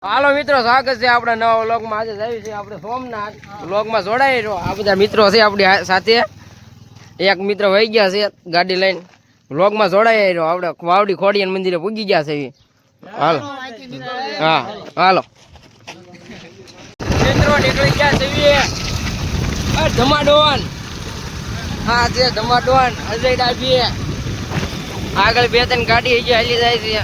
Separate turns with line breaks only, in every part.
હાલો મિત્રો, સ્વાગત છે આપણા નવા વ્લોગમાં। આજે જાય છે આપણે સોમનાથ વ્લોગમાં જોડાઈ રહ્યો। આ બધા મિત્રો છે આપણી સાથે। એક મિત્ર વહી ગયા છે ગાડી લઈને, વ્લોગમાં જોડાઈ રહ્યો। આપણે વાવડી ખોડિયાર મંદિરે પૂગી ગયા છે। હાલો હા હાલો મિત્રો, નીકળી ગયા છે ધમાડોન। હા છે ધમાડોન, અજય ડાભી આગળ 2-3 ગાડી હાલી જાય છે।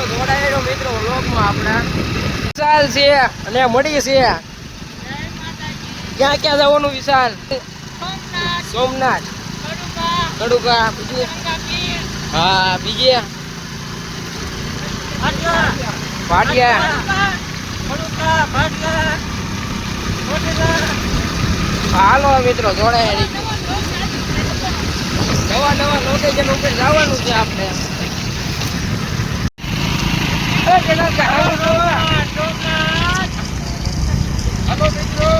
જોડાયેલો મિત્રો વ્લોગમાં આપણા વિશાલ છે અને મળી છે। ક્યાં ક્યાં જવાનું વિશાલ? સોમનાથ, કડુકા, બીજે હા બીજે ભાટિયા। હાલો મિત્રો, જોડાયા નવા નવા લોકેશન ઉપર જવાનું છે આપણે। હાલો મિત્રો,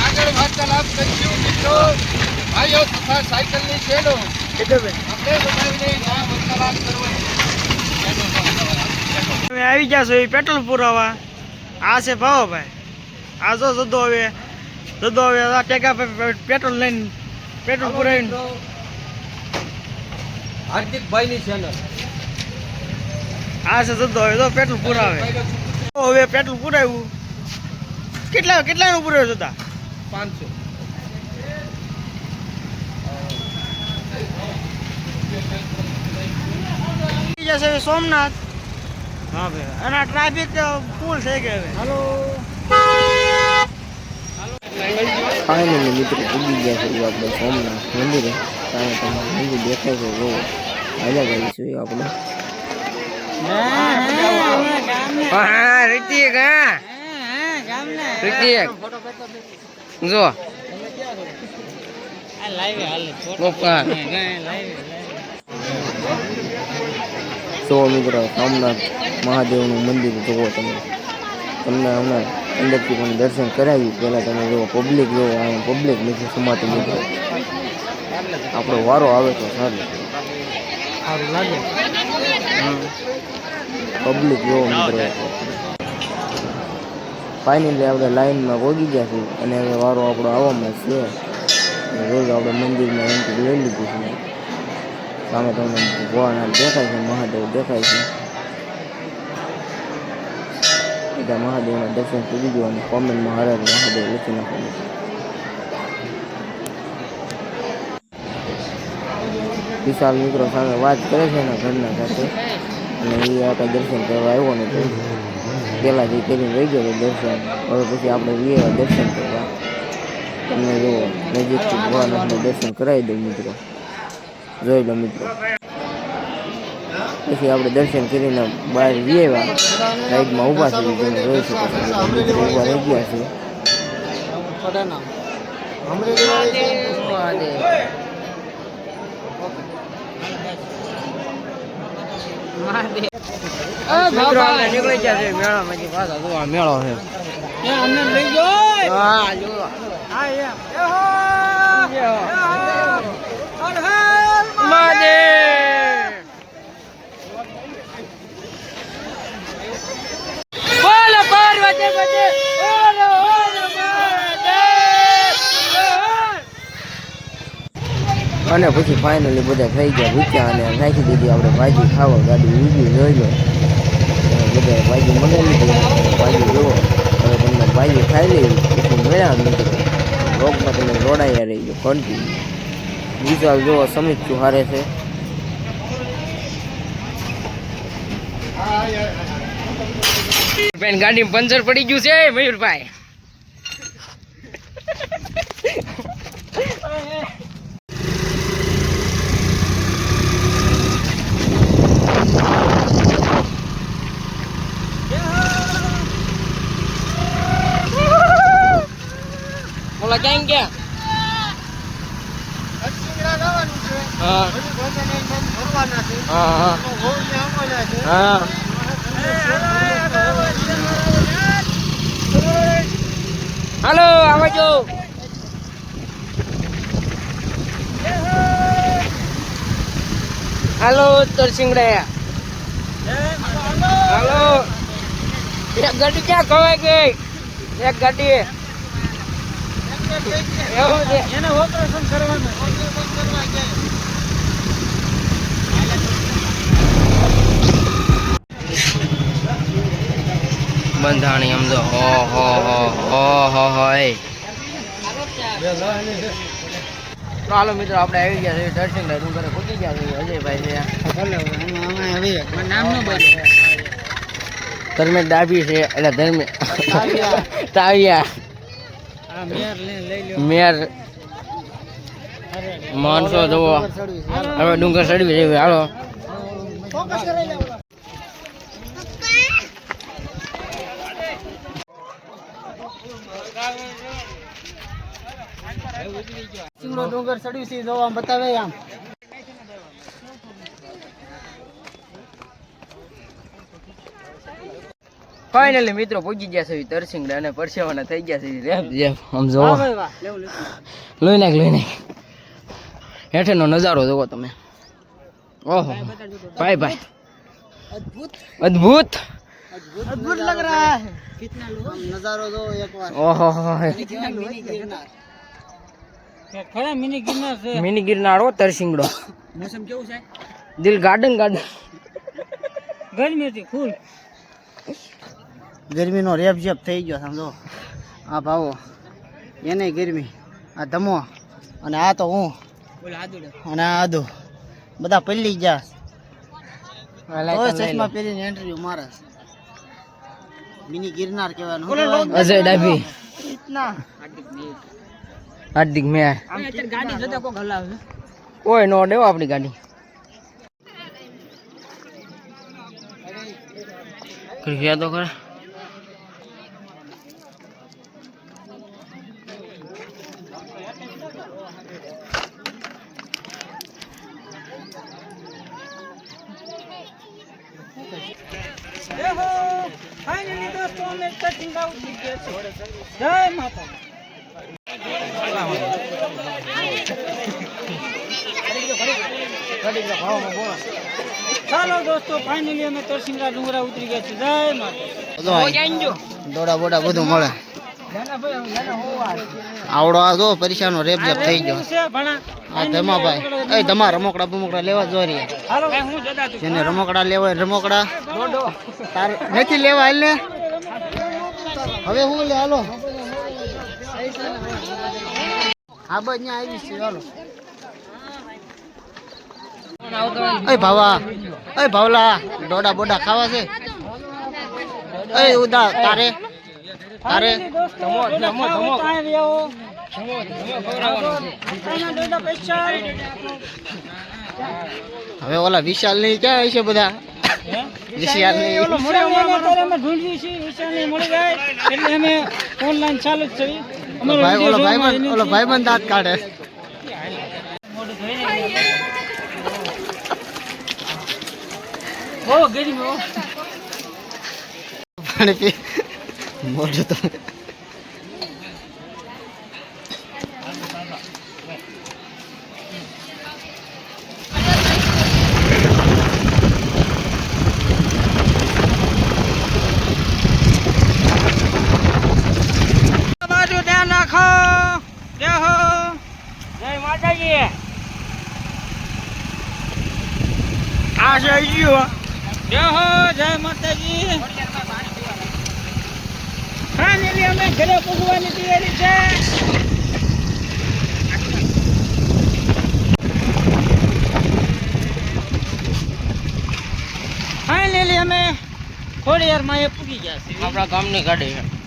આગળ વાર્તાલાપ કરીશું મિત્રો। ભાઈઓ તથા સાયકલની શેડો
આવી ગયા છો પેટ્રોલ પુરાવા। આ છે ભાવભાઈ, આ જો જદો હવે ટેકા પેટ્રોલ લઈને પેટ્રોલ પુરાવીને
હાર્દિકભાઈ ની ચેનલ
આ છે જદો હવે પેટ્રોલ પુરાવે। હવે પેટ્રોલ પુરાવ્યું, કેટલાનું પુરાવ્યું હતા?
500।
જશે સોમનાથ। હા ભાઈ, અને ટ્રાફિક ફૂલ થઈ ગયો હવે। હાલો
ફાઇનલી મિત્રો પૂગી ગયા છે આપણે સોમનાથ મંદિરે। કારણ કે મંદિર દેખાય છે, જો હાલ્યા જઈશું આપણે। હા ઋતિક, હા ઋતિક જો તો મિત્રો સોમનાથ મહાદેવનું મંદિર જુઓ તમે। તમને હમણાં અંદરથી પણ દર્શન કરાવ્યું। પહેલાં તમે જુઓ પબ્લિક જુઓ, અહીંયા પબ્લિક નથી સમાતું મિત્રો। આપણો વારો આવે તો સારું
લાગે
પબ્લિક જુઓ મિત્રો। ફાઇનલી આપણે લાઈનમાં પહોંચી ગયા છીએ અને હવે વારો આપણો આવવામાં છે। રોજ આપણે મંદિરમાં એન્ટ્રી લઈ લીધું છે। સામે તમને ભગવાન દેખાય છે, મહાદેવ દેખાય છે। બધા મહાદેવના દર્શન કરી દો અને કોમેન્ટમાં હર હર મહાદેવ લખી નાખો। વિશાલ મિત્રો સામે વાત કરે છે એના ઘરના સાથે, અને એ આપણે દર્શન કરવા આવ્યો નથી। પહેલાં જે કરીને રહી ગયો દર્શન, હવે પછી આપણે દર્શન કરવા। તમને જો નજીકથી ભગવાનના દર્શન કરાવી દઉં મિત્રો, જોઈ લો મિત્રો। પછી આપણે દર્શન કરીને બહાર આવ્યા, સાઈડમાં ઊભા છે, તમે જોઈ શકો છો મિત્રો ઊભા રહી ગયા છે। મિત્રો આપણે નીકળી ગયા છે મેળામાંથી પાછા જોવા। મેળો છે
અમને લઈ ગયો।
હા જો મહાદેવ બોલો પાર્વતી પતિ બોલો અને પછી ફાઇનલી બધા થઈ ગયા ભૂખ્યા અને નાખી દીધી આપણે ભાજી ખાવા। ગાડી ઊભી જોઈ લો, બધા ભાજી મંગાવી લીધી। ભાજી જુઓ, હવે તમને ભાજી ખાઈ લેવી પછી મેળા મિત્રો રોગમાં તમે જોડાયા રહીજો કન્ટિન્યુ। વિશાલ જુઓ સમિત હારે છે। ગાડી પંચર પડી ગયું છે મયુરભાઈ। બોલા ક્યાં ગયા? હા હા હાલો આવજો। હાલો તરસિંગડા હાલો એક ગાડી ક્યાં ખવાય ગઈ એક ગાડી એવું છે
એને ઓપરેશન કરવાનું
બંધાણી સમજો ઓહો ઓહો હો તો હાલો મિત્રો આપણે આવી ગયા છે દર્શનભાઈ ડુંગરે પૂકી ગયા છે અજયભાઈ છે
નામ ન બોલ્યો
ધર્મે ડાબી છે એટલે ધર્મે તાવિયા
આ મેયર લઈ લ્યો
મેયર માણસો જુઓ હવે ડુંગર ચડવી જેવી હાલો
ડુંગર ચડ્યું છે જો આમ બતાવે આમ
ફાઇનલી મિત્રો પહોંચી ગયા છે તરસિંગડા અને પરસેવાના થઈ ગયા છે રેપ જેમ આમ જોવો લોહી નાખ હેઠેનો નજારો જોવો તમે ઓહો ભાઈ ભાઈ અદ્ભુત
अद्भुत लग रहा है कितना नजारो दो एक बार
ઓહો
खरा मिनी गिरनार से
મિની ગિરનાર હો તરસિંગડો
मौसम केવું છે
દિલ ગાર્ડન ગાર્ડન
ગરમી હતી ફૂલ ગરમીનો રેપ જેપ થઈ ગયો સમજો આ ભાવો એને ગરમી આ ધમો અને આ તો હું અને આ આદુ બધા પલ્લી ગયા તો ચશ્મા પહેરીને ઇન્ટરવ્યુ મારે મિની ગિરનાર કહેવાનું
અજય ડાભી
ઇતના
હાર્દિક મેં
ગાડી જોતા કોક હલાવે
કોઈ નો દેવો આપણી ગાડી ગયા તો ખરા
देखो फाइनली दोस्तों અમે તરસિંગડા ઉતરી ગયા છે જય માતા ચાલો દોસ્તો ફાઇનલી અમે તરસિંગડા ડુંગરા ઉતરી ગયા છે જય માતા
દોડા બોડા બધું મળે આવડો આ જો પરીક્ષાનો રેપ જેપ થઈ ગયો આ ધમાભાઈ એ ધમા રમકડા બમકડા લેવા જોરી
હાલો હું જતા તું
જેને રમકડા લેવા હોય રમકડા તાર નથી લેવા હાલ ને હવે હું લે હાલો આ બસ અહીંયા આવી છે હાલો એ ભાવા એ ભાવલા દોડા બોડા ખાવા છે એ ઉદા તારે તારે ધમો ધમો ધમો હવે ઓલા વિશાલ ની ક્યાં છે બધા વિશાલ ની
એટલે અમે ઓનલાઈન ચાલુ જ છે
ભાઈ ઓલો ભાઈબંધ દાંત કાઢે
બહુ ગરમી
પાણી પી મોઢું તો
બાજુ ધ્યાન રાખો જય હો જય માતાજી આ છે ગયો જય હો જય માતાજી ફાઇનલી અમે ઘરે પહોંચવાની તૈયારી છે ફાઇનલી અમે થોડી વાર માં એ પૂગી ગયા છે
આપણા ગામની ગાડી છે